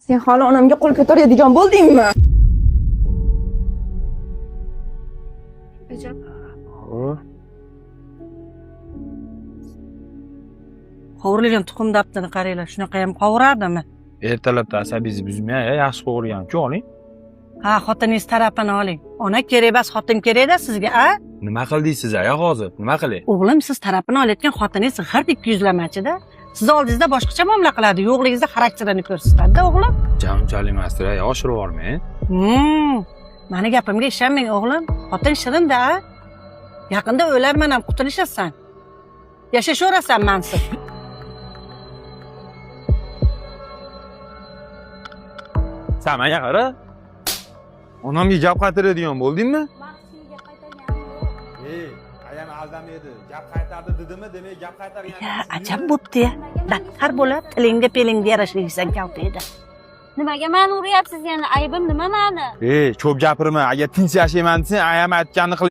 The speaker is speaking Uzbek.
Sen hali onamga qo'l ko'taradigan bo'ldingmi? Ajab. Qovurilgan tuxum daptini qaranglar, shunaqa ham qovuradimi? Ertalabda asabingizni buzmay, yaxshi qovurgan-ku oling. Ha, xotiningiz tarafini oling. Ona kerak emas, xotin kerak-da sizga, a? Nima qildingiz aya hozir? Nima qilay? O'g'lim, siz tarafini olayotgan xotiningiz g'irt ikki yuzlamachi-da. Siz oldingizda boshqacha muomala qiladi, yo'qligingizda xarakterini ko'rsatadi-da, o'g'lim. Janjal emas-da, oshirib yubormang. Mani gapimga ishonmang, o'g'lim. Xotin shirin-da, a? Yaqinda o'larman ham qutulishasan. Yashashaverasan mansiz. Sen menga qara. Onamga gap qaytaradigan bo'ldingmi? Ayam aldamaydi. Gap qaytardi dedimi, demak gap qaytargan. Ya, ajab bo'pti-ya. Battar bo'lar, tilingga pelingga yarashligingizdan kaltaydi. Nimaga meni uryapsiz yana? Aybim nima meni? Ko'p gapirma. Agar tinch yashayman desang, ayam aytganini qil.